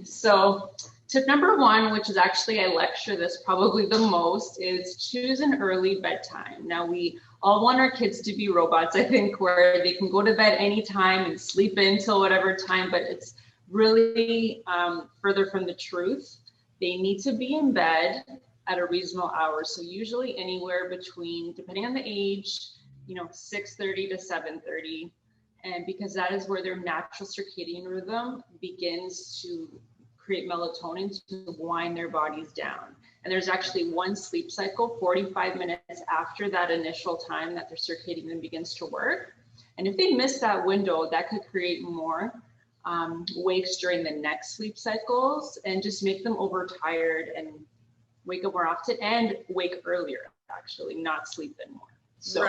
So tip number one, which is actually, I lecture this probably the most, is choose an early bedtime. Now, we all want our kids to be robots, I think, where they can go to bed anytime and sleep in till whatever time, but it's really further from the truth. They need to be in bed at a reasonable hour. So usually anywhere between, depending on the age, 6:30 to 7:30. And because that is where their natural circadian rhythm begins to create melatonin to wind their bodies down. And there's actually one sleep cycle, 45 minutes after that initial time that their circadian rhythm begins to work. And if they miss that window, that could create more wakes during the next sleep cycles and just make them overtired and wake up more often and wake earlier, actually, not sleep in more. So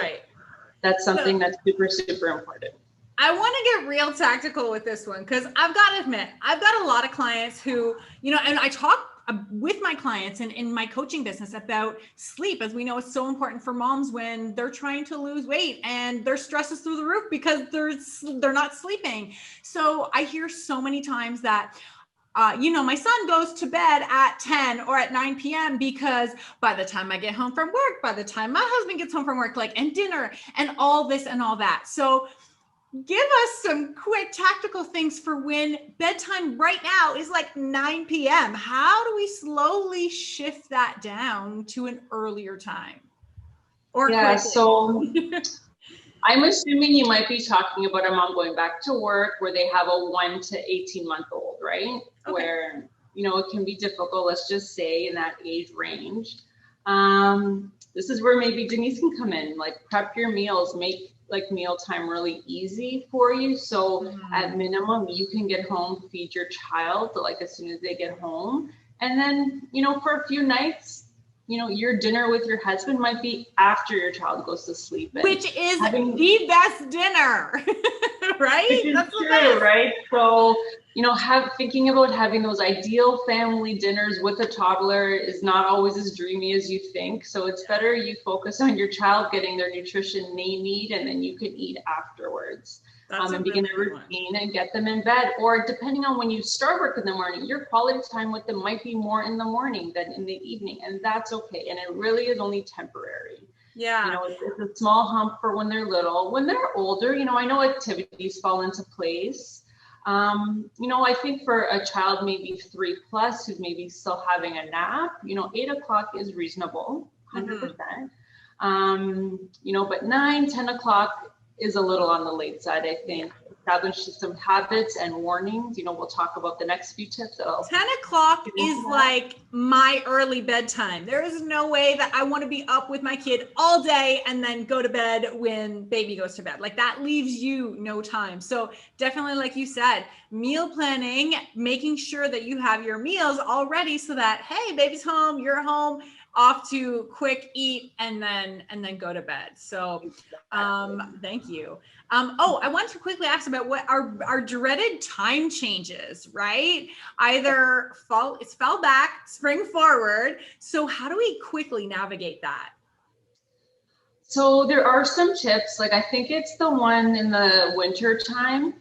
that's something that's super, super important. I want to get real tactical with this one because I've got to admit, I've got a lot of clients who, and I talk with my clients and in my coaching business about sleep, as we know it's so important for moms when they're trying to lose weight and their stress is through the roof because they're not sleeping. So I hear so many times that my son goes to bed at 10 or at 9 p.m. because by the time I get home from work, by the time my husband gets home from work, and dinner and all this and all that. So give us some quick tactical things for when bedtime right now is 9 p.m. How do we slowly shift that down to an earlier time? So I'm assuming you might be talking about a mom going back to work where they have a 1 to 18-month-old, right? Okay. Where, it can be difficult, let's just say, in that age range. This is where maybe Denise can come in, prep your meals, make mealtime really easy for you. So at minimum, you can get home, feed your child, as soon as they get home. And then, for a few nights, your dinner with your husband might be after your child goes to sleep. Which is the best dinner, right? That's true, right? So, thinking about having those ideal family dinners with a toddler is not always as dreamy as you think. So it's better you focus on your child getting their nutrition they need, and then you can eat afterwards. And begin a routine and get them in bed. Or depending on when you start work in the morning, your quality time with them might be more in the morning than in the evening. And that's okay. And it really is only temporary. Yeah. It's a small hump for when they're little. When they're older, I know activities fall into place. I think for a child maybe 3+ who's maybe still having a nap, 8 o'clock is reasonable, 100%. But 9, 10 o'clock is a little on the late side, I think. Establish some habits and warnings. We'll talk about the next few tips. 10 o'clock is my early bedtime. There is no way that I want to be up with my kid all day and then go to bed when baby goes to bed. That leaves you no time. So definitely, like you said, meal planning, making sure that you have your meals all ready so that, hey, baby's home, you're home, off to quick eat and then go to bed. So thank you. I want to quickly ask about what our dreaded time changes, right? Either fall back, spring forward. So how do we quickly navigate that? So there are some tips, I think it's the one in the winter time.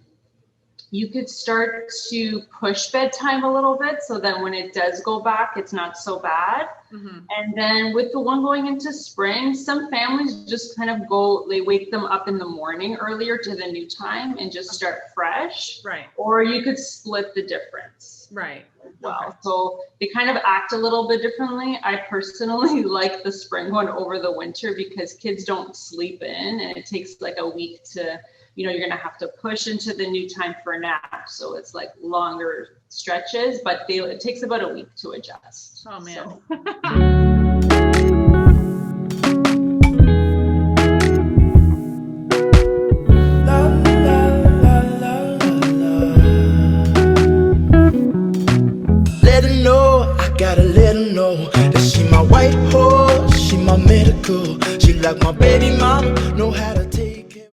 You could start to push bedtime a little bit so that when it does go back, it's not so bad. And then with the one going into spring, some families just kind of they wake them up in the morning earlier to the new time and just start fresh. Right. Or you could split the difference. Right. Well, okay. So they kind of act a little bit differently. I personally like the spring one over the winter because kids don't sleep in and it takes a week to, you're going to have to push into the new time for a nap. So it's longer stretches, but it takes about a week to adjust. Oh, man. So. Let her know, I gotta let her know that she my white horse, she my medical. She like my baby mama, know how to